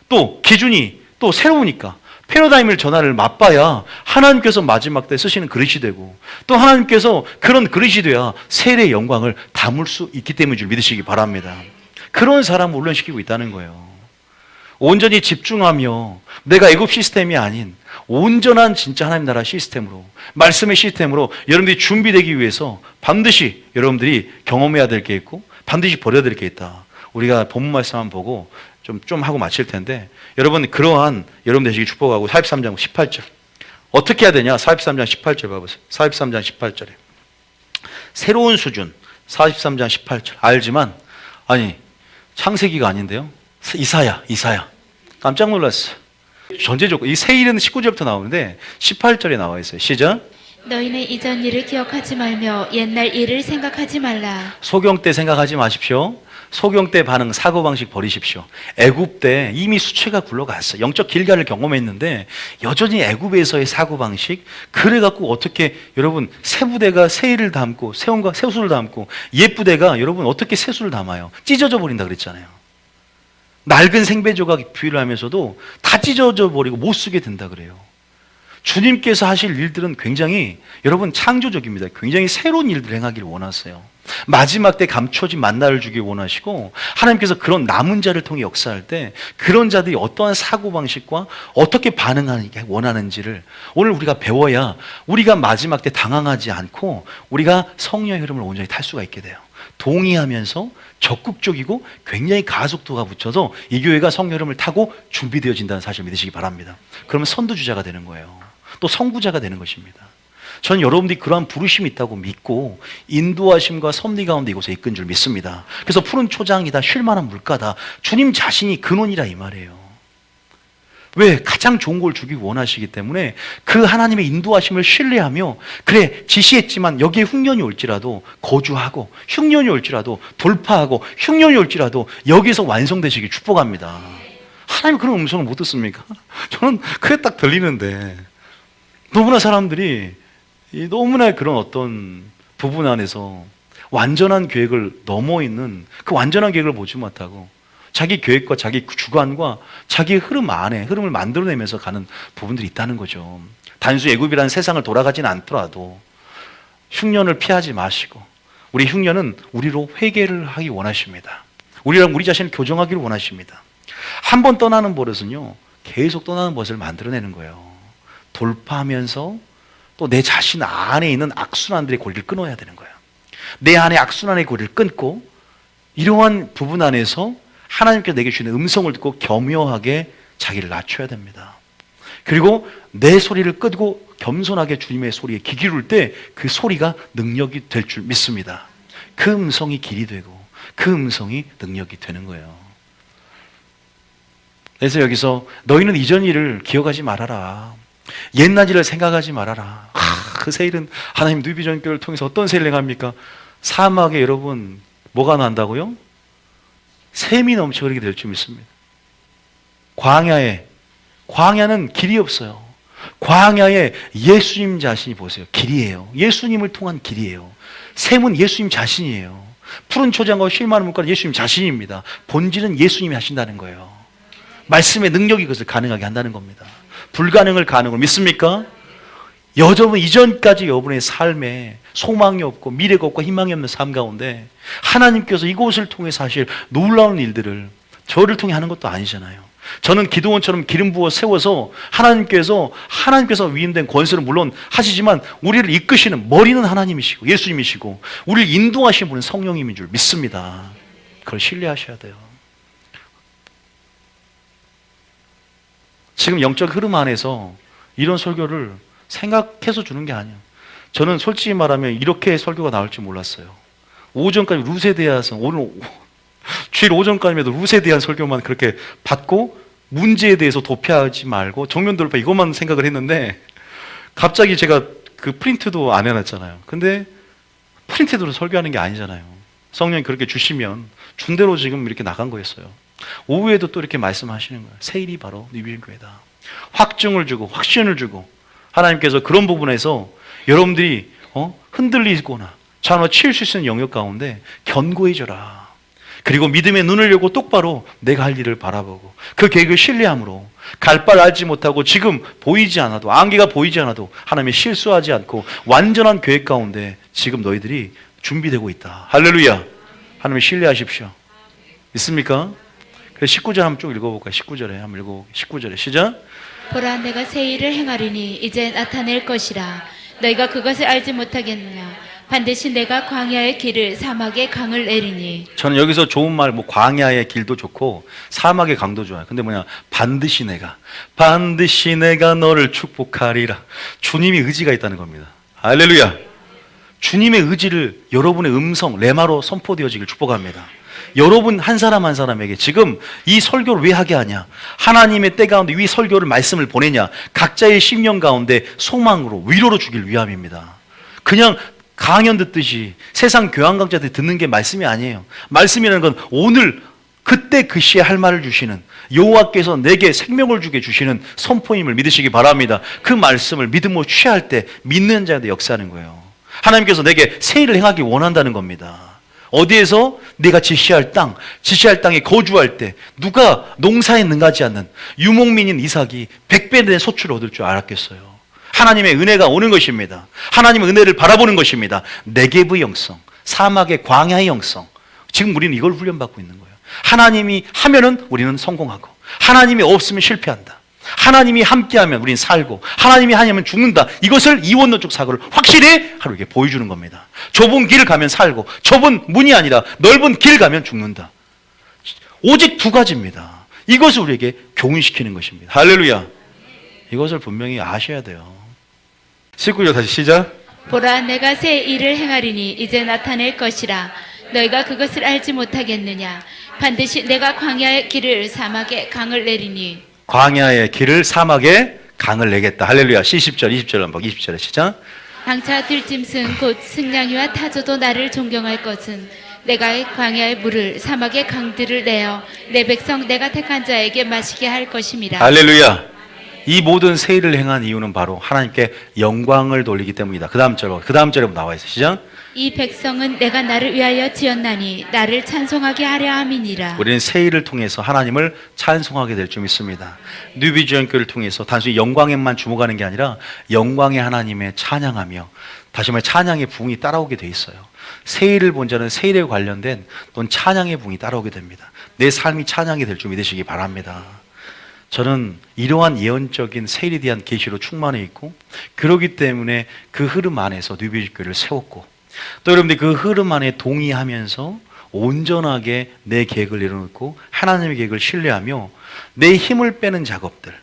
또 기준이 또 새로우니까 패러다임을 전환을 맛봐야 하나님께서 마지막 때 쓰시는 그릇이 되고, 또 하나님께서 그런 그릇이 돼야 세례의 영광을 담을 수 있기 때문인 줄 믿으시기 바랍니다. 그런 사람을 훈련시키고 있다는 거예요. 온전히 집중하며 내가 애굽 시스템이 아닌 온전한 진짜 하나님 나라 시스템으로, 말씀의 시스템으로 여러분들이 준비되기 위해서 반드시 여러분들이 경험해야 될 게 있고 반드시 버려야 될 게 있다. 우리가 본문 말씀만 보고 좀 하고 마칠 텐데, 여러분 그러한 여러분 되시기 축복하고 43장 18절 어떻게 해야 되냐? 43장 18절 봐보세요. 43장 18절에 새로운 수준. 43장 18절 알지만, 아니 창세기가 아닌데요, 이사야 깜짝 놀랐어요. 전제조건, 이 새 일은 19절부터 나오는데 18절에 나와 있어요. 시작. 너희는 이전 일을 기억하지 말며 옛날 일을 생각하지 말라. 소경 때 생각하지 마십시오. 소경 때 반응, 사고방식 버리십시오. 애굽 때 이미 수채가 굴러갔어요. 영적 길가를 경험했는데 여전히 애굽에서의 사고방식, 그래갖고 어떻게 여러분 새부대가 새일을 담고 새온과 새수를 담고 옛부대가 여러분 어떻게 새수를 담아요? 찢어져 버린다 그랬잖아요. 낡은 생배조각 비유를 하면서도 다 찢어져 버리고 못 쓰게 된다 그래요. 주님께서 하실 일들은 굉장히 여러분 창조적입니다. 굉장히 새로운 일들을 행하기를 원하세요. 마지막 때 감춰진 만나를 주길 원하시고, 하나님께서 그런 남은 자를 통해 역사할 때 그런 자들이 어떠한 사고방식과 어떻게 반응하기 원하는지를 오늘 우리가 배워야 우리가 마지막 때 당황하지 않고 우리가 성령의 흐름을 온전히 탈 수가 있게 돼요. 동의하면서 적극적이고 굉장히 가속도가 붙여서 이 교회가 성령 흐름을 타고 준비되어진다는 사실을 믿으시기 바랍니다. 그러면 선두주자가 되는 거예요. 또 선구자가 되는 것입니다. 저는 여러분들이 그러한 부르심이 있다고 믿고 인도하심과 섭리 가운데 이곳에 이끈 줄 믿습니다. 그래서 푸른 초장이다, 쉴만한 물가다, 주님 자신이 근원이라 이 말이에요. 왜? 가장 좋은 걸 주기 원하시기 때문에 그 하나님의 인도하심을 신뢰하며, 그래 지시했지만 여기에 흉년이 올지라도 거주하고, 흉년이 올지라도 돌파하고, 흉년이 올지라도 여기서 완성되시길 축복합니다. 하나님 그런 음성을 못 듣습니까? 저는 그게 딱 들리는데, 너무나 사람들이 너무나 그런 어떤 부분 안에서 완전한 계획을 넘어 있는 그 완전한 계획을 보지 못하고 자기 계획과 자기 주관과 자기 흐름 안에 흐름을 만들어내면서 가는 부분들이 있다는 거죠. 단순히 애굽이라는 세상을 돌아가진 않더라도 흉년을 피하지 마시고, 우리 흉년은 우리로 회개를 하기 원하십니다. 우리랑 우리 자신을 교정하기를 원하십니다. 한 번 떠나는 버릇은요, 계속 떠나는 버릇을 만들어내는 거예요. 돌파하면서 또 내 자신 안에 있는 악순환들의 고리를 끊어야 되는 거예요. 내 안에 악순환의 고리를 끊고 이러한 부분 안에서 하나님께서 내게 주시는 음성을 듣고 겸허하게 자기를 낮춰야 됩니다. 그리고 내 소리를 끄고 겸손하게 주님의 소리에 귀 기울일 때 그 소리가 능력이 될 줄 믿습니다. 그 음성이 길이 되고 그 음성이 능력이 되는 거예요. 그래서 여기서 너희는 이전 일을 기억하지 말아라. 옛날 일을 생각하지 말아라. 그 세일은 하나님 뉴비전 교회를 통해서 어떤 세일을 행합니까? 사막에 여러분 뭐가 난다고요? 샘이 넘쳐 흐르게 될 줄 믿습니다. 광야는 길이 없어요. 광야에 예수님 자신이 보세요. 길이에요. 예수님을 통한 길이에요. 샘은 예수님 자신이에요. 푸른 초장과 쉴만한 물가는 예수님 자신입니다. 본질은 예수님이 하신다는 거예요. 말씀의 능력이 그것을 가능하게 한다는 겁니다. 불가능을 가능으로 믿습니까? 여러분 이전까지 여러분의 삶에 소망이 없고 미래가 없고 희망이 없는 삶 가운데 하나님께서 이곳을 통해서 하실 놀라운 일들을 저를 통해 하는 것도 아니잖아요. 저는 기도원처럼 기름 부어 세워서 하나님께서 위임된 권세를 물론 하시지만 우리를 이끄시는 머리는 하나님이시고 예수님이시고 우리를 인도하시는 분은 성령님인 줄 믿습니다. 그걸 신뢰하셔야 돼요. 지금 영적 흐름 안에서 이런 설교를 생각해서 주는 게 아니에요. 저는 솔직히 말하면 이렇게 설교가 나올 줄 몰랐어요. 오전까지 룻에 대해서, 오늘 주일 오전까지도 룻에 대한 설교만 그렇게 받고 문제에 대해서 도피하지 말고 정면 돌파 이것만 생각을 했는데 갑자기 제가 그 프린트도 안 해놨잖아요. 근데 프린트대로 설교하는 게 아니잖아요. 성령이 그렇게 주시면 준 대로 지금 이렇게 나간 거였어요. 오후에도 또 이렇게 말씀하시는 거예요. 세일이 바로 뉴비전교회다. 확증을 주고 확신을 주고 하나님께서 그런 부분에서 여러분들이 흔들리거나 자녀 치울 수 있는 영역 가운데 견고해져라. 그리고 믿음의 눈을 열고 똑바로 내가 할 일을 바라보고 그 계획을 신뢰함으로 갈 바를 알지 못하고 지금 보이지 않아도 안개가 보이지 않아도 하나님이 실수하지 않고 완전한 계획 가운데 지금 너희들이 준비되고 있다. 할렐루야. 하나님을 신뢰하십시오. 있습니까? 그래서 19절 한번 쭉 읽어볼까요? 19절에 한번 읽어볼게요. 19절에 시작. 보라 내가 새 일을 행하리니 이제 나타낼 것이라 너희가 그것을 알지 못하겠느냐 반드시 내가 광야의 길을 사막의 강을 내리니. 저는 여기서 좋은 말, 뭐 광야의 길도 좋고 사막의 강도 좋아요. 근데 뭐냐, 반드시 내가 너를 축복하리라. 주님이 의지가 있다는 겁니다. 할렐루야. 주님의 의지를 여러분의 음성 레마로 선포되어지길 축복합니다. 여러분 한 사람 한 사람에게 지금 이 설교를 왜 하게 하냐, 하나님의 때 가운데 이 설교를 말씀을 보내냐, 각자의 심령 가운데 소망으로 위로로 주길 위함입니다. 그냥 강연 듣듯이 세상 교양 강좌들 듣는 게 말씀이 아니에요. 말씀이라는 건 오늘 그때 그 시에 할 말을 주시는 여호와께서 내게 생명을 주게 주시는 선포임을 믿으시기 바랍니다. 그 말씀을 믿음으로 취할 때 믿는 자한테 역사하는 거예요. 하나님께서 내게 새 일을 행하기 원한다는 겁니다. 어디에서? 내가 지시할 땅에 거주할 때 누가 농사에 능하지 않는 유목민인 이삭이 100배 된 소출을 얻을 줄 알았겠어요. 하나님의 은혜가 오는 것입니다. 하나님의 은혜를 바라보는 것입니다. 네게브의 영성, 사막의 광야의 영성. 지금 우리는 이걸 훈련받고 있는 거예요. 하나님이 하면은 우리는 성공하고, 하나님이 없으면 실패한다. 하나님이 함께하면 우리는 살고, 하나님이 하냐면 죽는다. 이것을 이원론적 사고를 확실히 하루에 보여주는 겁니다. 좁은 길을 가면 살고, 좁은 문이 아니라 넓은 길 가면 죽는다. 오직 두 가지입니다. 이것을 우리에게 교훈시키는 것입니다. 할렐루야. 이것을 분명히 아셔야 돼요. 19절 다시 시작. 보라 내가 새 일을 행하리니 이제 나타낼 것이라 너희가 그것을 알지 못하겠느냐 반드시 내가 광야의 길을 사막의 강을 내리니. 광야의 길을 사막에 강을 내겠다. 할렐루야. 20절 20절 한번 20절에 시작. 장차 들짐승 곧 승냥이와 타조도 나를 존경할 것은 내가 광야의 물을 사막의 강들을 내어 내 백성 내가 택한 자에게 마시게 할 것임이라. 할렐루야. 이 모든 새 일을 행한 이유는 바로 하나님께 영광을 돌리기 때문이다. 그 다음 절에 나와 있어요. 시작. 이 백성은 내가 나를 위하여 지었나니 나를 찬송하게 하려 함이니라. 우리는 새 일을 통해서 하나님을 찬송하게 될 줄 믿습니다. 뉴비전교를 통해서 단순히 영광에만 주목하는 게 아니라 영광의 하나님의 찬양하며, 다시 말해 찬양의 부흥이 따라오게 돼 있어요. 새 일을 본 자는 새 일에 관련된 또는 찬양의 부흥이 따라오게 됩니다. 내 삶이 찬양이 될 줄 믿으시기 바랍니다. 저는 이러한 예언적인 새 일에 대한 계시로 충만해 있고, 그렇기 때문에 그 흐름 안에서 뉴비전교를 세웠고, 또 여러분들 그 흐름 안에 동의하면서 온전하게 내 계획을 내려놓고 하나님의 계획을 신뢰하며 내 힘을 빼는 작업들,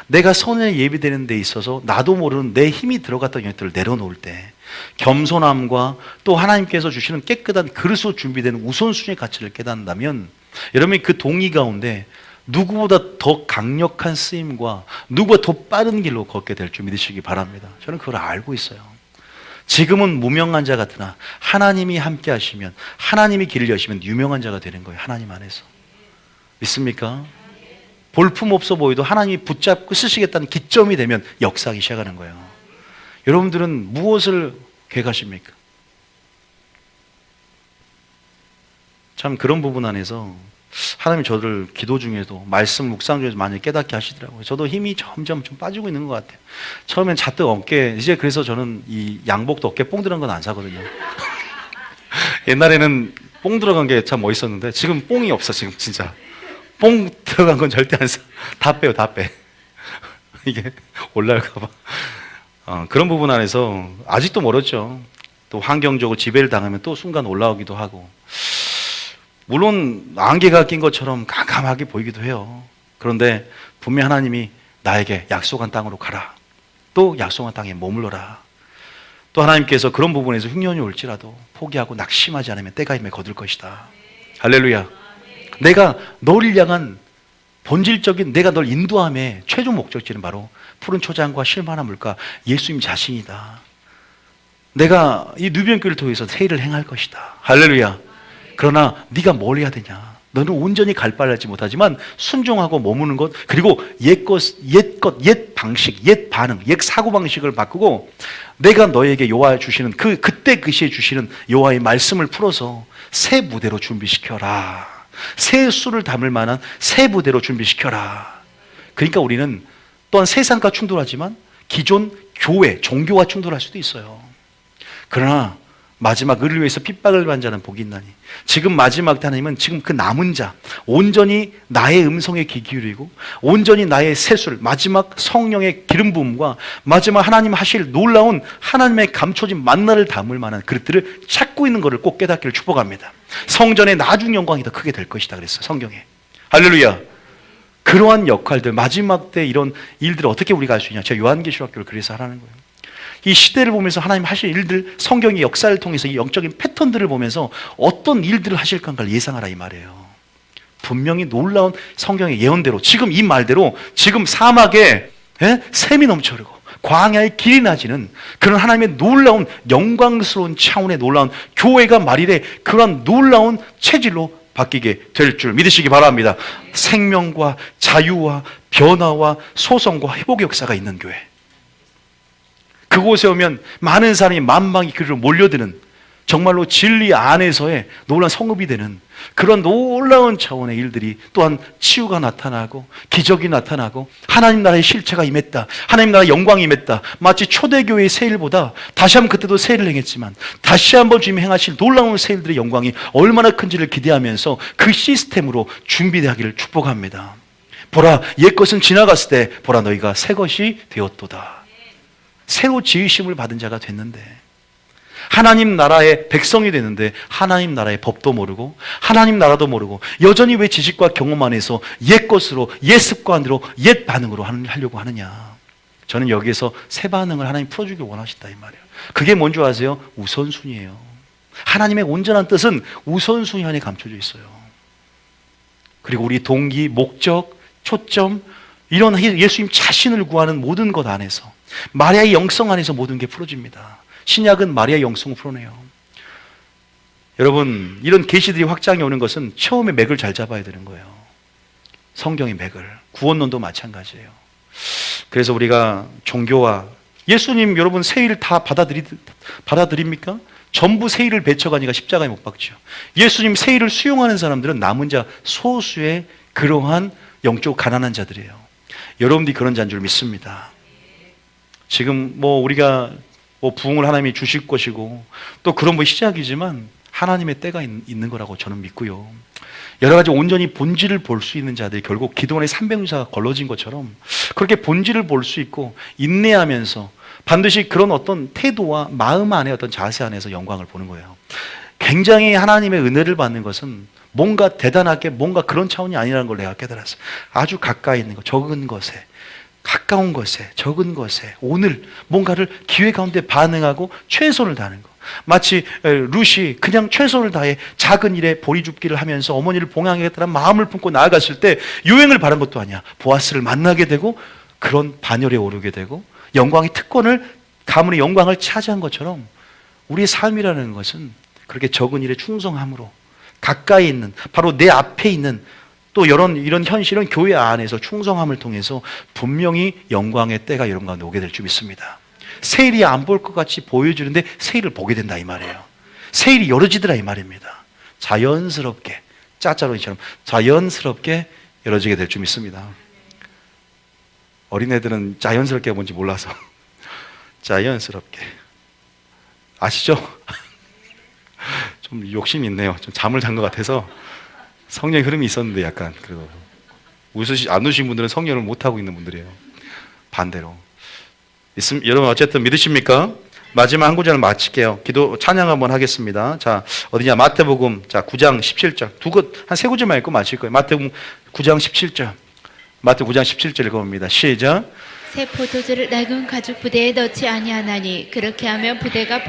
내가 선에 예비되는 데 있어서 나도 모르는 내 힘이 들어갔던 영역들을 내려놓을 때 겸손함과 또 하나님께서 주시는 깨끗한 그릇으로 준비된 우선순위의 가치를 깨닫는다면, 여러분이 그 동의 가운데 누구보다 더 강력한 쓰임과 누구보다 더 빠른 길로 걷게 될 줄 믿으시기 바랍니다. 저는 그걸 알고 있어요. 지금은 무명한 자 같으나 하나님이 함께 하시면, 하나님이 길을 여시면 유명한 자가 되는 거예요. 하나님 안에서. 믿습니까? 볼품 없어 보여도 하나님이 붙잡고 쓰시겠다는 기점이 되면 역사하기 시작하는 거예요. 여러분들은 무엇을 계획하십니까? 참 그런 부분 안에서 하나님이 저를 기도 중에도 말씀 묵상 중에서 많이 깨닫게 하시더라고요. 저도 힘이 점점 좀 빠지고 있는 것 같아요. 처음엔 잔뜩 어깨, 이제 그래서 저는 이 양복도 어깨 뽕 들어간 건 안 사거든요. 옛날에는 뽕 들어간 게 참 멋있었는데 지금 뽕이 없어. 지금 진짜 뽕 들어간 건 절대 안 사. 다 빼요, 다 빼. 이게 올라갈까 봐. 그런 부분 안에서 아직도 멀었죠. 또 환경적으로 지배를 당하면 또 순간 올라오기도 하고, 물론 안개가 낀 것처럼 깜깜하게 보이기도 해요. 그런데 분명히 하나님이 나에게 약속한 땅으로 가라, 또 약속한 땅에 머물러라, 또 하나님께서 그런 부분에서 흉년이 올지라도 포기하고 낙심하지 않으면 때가 임해 거둘 것이다. 할렐루야. 내가 너를 향한 본질적인, 내가 널 인도함의 최종 목적지는 바로 푸른 초장과 실만한 물가 예수님 자신이다. 내가 이 누비언교를 통해서 새 일을 행할 것이다. 할렐루야. 그러나 네가 뭘 해야 되냐? 너는 온전히 갈 바를 알지 못하지만 순종하고 머무는 것, 그리고 옛 방식, 옛 반응, 옛 사고방식을 바꾸고 내가 너에게 여호와 주시는 그때 그 시에 주시는 여호와의 말씀을 풀어서 새 부대로 준비시켜라. 새 수를 담을 만한 새 부대로 준비시켜라. 그러니까 우리는 또한 세상과 충돌하지만 기존 교회, 종교와 충돌할 수도 있어요. 그러나 마지막 을을 위해서 핍박을 받는 자는 복이 있나니, 지금 마지막 때 하나님은 지금 그 남은 자 온전히 나의 음성에 귀 기울이고 온전히 나의 세술, 마지막 성령의 기름 부음과 마지막 하나님 하실 놀라운 하나님의 감춰진 만나를 담을 만한 그릇들을 찾고 있는 것을 꼭 깨닫기를 축복합니다. 성전의 나중 영광이 더 크게 될 것이다 그랬어요, 성경에. 할렐루야. 그러한 역할들, 마지막 때 이런 일들을 어떻게 우리가 알 수 있냐? 제가 요한계시록교를 그래서 하라는 거예요. 이 시대를 보면서 하나님 하실 일들, 성경의 역사를 통해서 이 영적인 패턴들을 보면서 어떤 일들을 하실 건가를 예상하라 이 말이에요. 분명히 놀라운 성경의 예언대로, 지금 이 말대로 지금 사막에 샘이 넘쳐흐르고 광야에 길이 나지는 그런 하나님의 놀라운 영광스러운 차원의 놀라운 교회가 말일에 그러한 놀라운 체질로 바뀌게 될 줄 믿으시기 바랍니다. 생명과 자유와 변화와 소성과 회복의 역사가 있는 교회, 그곳에 오면 많은 사람이 만방이 그리로 몰려드는 정말로 진리 안에서의 놀라운 성읍이 되는 그런 놀라운 차원의 일들이 또한 치유가 나타나고 기적이 나타나고 하나님 나라의 실체가 임했다, 하나님 나라의 영광이 임했다. 마치 초대교회의 세일보다 다시 한번, 그때도 세일을 행했지만 다시 한번 주님이 행하실 놀라운 세일들의 영광이 얼마나 큰지를 기대하면서 그 시스템으로 준비되기를 축복합니다. 보라, 옛것은 지나갔을 때 보라 너희가 새 것이 되었도다. 새로 지으심을 받은 자가 됐는데, 하나님 나라의 백성이 되는데 하나님 나라의 법도 모르고 하나님 나라도 모르고 여전히 왜 지식과 경험 안에서 옛 것으로, 옛 습관으로, 옛 반응으로 하려고 하느냐. 저는 여기에서 새 반응을 하나님 풀어주길 원하신다 이 말이에요. 그게 뭔지 아세요? 우선순위예요. 하나님의 온전한 뜻은 우선순위 안에 감춰져 있어요. 그리고 우리 동기, 목적, 초점, 이런 예수님 자신을 구하는 모든 것 안에서, 마리아의 영성 안에서 모든 게 풀어집니다. 신약은 마리아의 영성을 풀어내요. 여러분, 이런 계시들이 확장해 오는 것은 처음에 맥을 잘 잡아야 되는 거예요. 성경의 맥을. 구원론도 마찬가지예요. 그래서 우리가 종교와 예수님, 여러분 세일 다 받아들입니까? 전부 세일을 배척하니까 십자가에 못 박죠. 예수님 세일을 수용하는 사람들은 남은 자 소수의 그러한 영적 가난한 자들이에요. 여러분들이 그런 자인 줄 믿습니다. 지금 우리가 부흥을 하나님이 주실 것이고 또 그런 시작이지만 하나님의 때가 있는 거라고 저는 믿고요. 여러 가지 온전히 본질을 볼 수 있는 자들이 결국 기도원의 300유사가 걸러진 것처럼 그렇게 본질을 볼 수 있고 인내하면서 반드시 그런 어떤 태도와 마음 안에 어떤 자세 안에서 영광을 보는 거예요. 굉장히 하나님의 은혜를 받는 것은 뭔가 대단하게 뭔가 그런 차원이 아니라는 걸 내가 깨달았어요. 아주 가까이 있는 것, 적은 것에, 가까운 것에, 적은 것에 오늘 뭔가를 기회 가운데 반응하고 최선을 다하는 것. 마치 룻이 그냥 최선을 다해 작은 일에 보리줍기를 하면서 어머니를 봉양하겠다는 마음을 품고 나아갔을 때 유행을 바란 것도 아니야. 보아스를 만나게 되고 그런 반열에 오르게 되고 영광의 특권을, 가문의 영광을 차지한 것처럼 우리의 삶이라는 것은 그렇게 적은 일에 충성함으로 가까이 있는, 바로 내 앞에 있는 또 이런 현실은 교회 안에서 충성함을 통해서 분명히 영광의 때가 여러분 가운데 오게 될 줄 믿습니다. 세일이 안 볼 것 같이 보여주는데 세일을 보게 된다 이 말이에요. 세일이 열어지더라 이 말입니다. 자연스럽게, 짜짜로이처럼 자연스럽게 열어지게 될 줄 믿습니다. 어린애들은 자연스럽게 뭔지 몰라서 자연스럽게, 아시죠? 좀 욕심이 있네요. 좀 잠을 잔 것 같아서. 성령의 흐름이 있었는데 약간 그래도 안 우신 분들은 성령을 못 하고 있는 분들이에요. 반대로. 여러분 어쨌든 믿으십니까? 마지막 한 구절을 마칠게요. 기도 찬양 한번 하겠습니다. 자, 어디냐? 마태복음 9장 17절. 한 세 구절만 읽고 마칠 거예요. 마태복음 9장 17절. 마태복음 9장 17절 읽어봅니다. 시작. 새 포도주를 낡은 가죽 부대에 넣지 아니하나니 그렇게 하면 부대가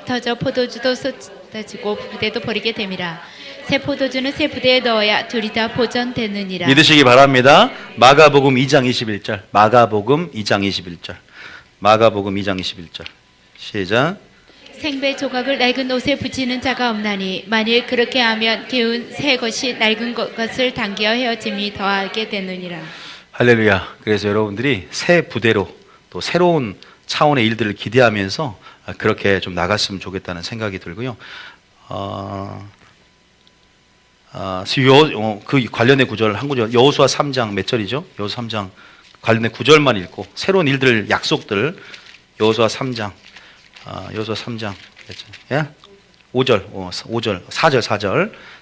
터져 포도주도 쏟아지고 부대도 버리게 됨이라. 새 포도주는 새 부대에 넣어야 둘이 다 보존되느니라. 믿으시기 바랍니다. 마가복음 2장 21절. 마가복음 2장 21절. 마가복음 2장 21절. 시작. 생배 조각을 낡은 옷에 붙이는 자가 없나니 만일 그렇게 하면 기운 새 것이 낡은 것을 당겨 헤어짐이 더하게 되느니라. 할렐루야. 그래서 여러분들이 새 부대로 또 새로운 차원의 일들을 기대하면서 그렇게 좀 나갔으면 좋겠다는 생각이 들고요. 그 관련의 구절 한 구절 여호수아 3장 몇 절이죠? 여호수아 3장 관련의 구절만 읽고 새로운 일들 약속들 여호수아 3장 여호수아 3장 몇 절? 예? 5절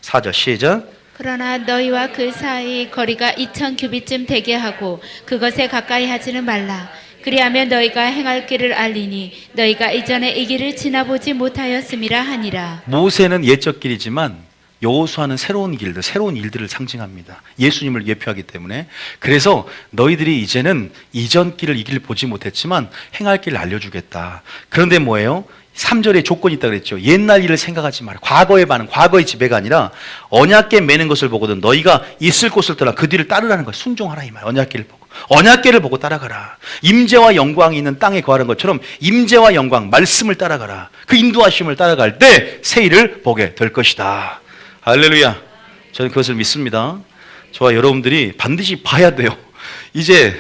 4절 시작. 그러나 너희와 그 사이 거리가 2000 규빗쯤 되게 하고 그것에 가까이 하지는 말라. 그리하면 너희가 행할 길을 알리니 너희가 이전에 이 길을 지나보지 못하였음이라 하니라. 모세는 옛적 길이지만 여호수아는 새로운 길들, 새로운 일들을 상징합니다. 예수님을 예표하기 때문에. 그래서 너희들이 이제는 이전 길을 이 길을 보지 못했지만 행할 길을 알려주겠다. 그런데 뭐예요? 3절에 조건이 있다고 그랬죠. 옛날 일을 생각하지 마라. 과거의 반응, 과거의 지배가 아니라 언약궤 매는 것을 보거든 너희가 있을 곳을 떠나 그 뒤를 따르라는 거야. 순종하라 이 말. 언약궤를 보고. 언약궤를 보고 따라가라. 임재와 영광이 있는 땅에 거하는 것처럼 임재와 영광, 말씀을 따라가라. 그 인도하심을 따라갈 때 새 일을 보게 될 것이다. 할렐루야. 저는 그것을 믿습니다. 저와 여러분들이 반드시 봐야 돼요. 이제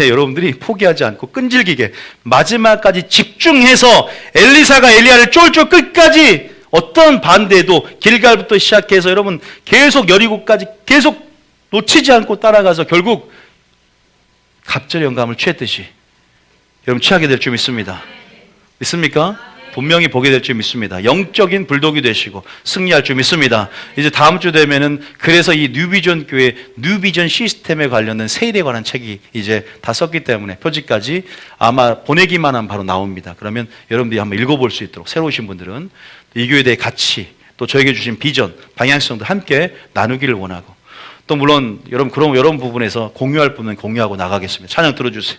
여러분들이 포기하지 않고 끈질기게 마지막까지 집중해서 엘리사가 엘리야를 쫄쫄 끝까지 어떤 반대에도 길갈부터 시작해서 여러분 계속 여리고까지 계속 놓치지 않고 따라가서 결국 갑절의 영감을 취했듯이 여러분 취하게 될 줄 믿습니다. 믿습니까? 분명히 보게 될 줄 믿습니다. 영적인 불독이 되시고 승리할 줄 믿습니다. 이제 다음 주 되면은 그래서 이 뉴비전 교회 뉴비전 시스템에 관련된 세일에 관한 책이 이제 다 썼기 때문에 표지까지 아마 보내기만 하면 바로 나옵니다. 그러면 여러분들이 한번 읽어볼 수 있도록 새로 오신 분들은 이 교회에 대해 가치 또 저에게 주신 비전, 방향성도 함께 나누기를 원하고 또 물론 여러분 그런 부분에서 공유할 분은 공유하고 나가겠습니다. 찬양 들어주세요.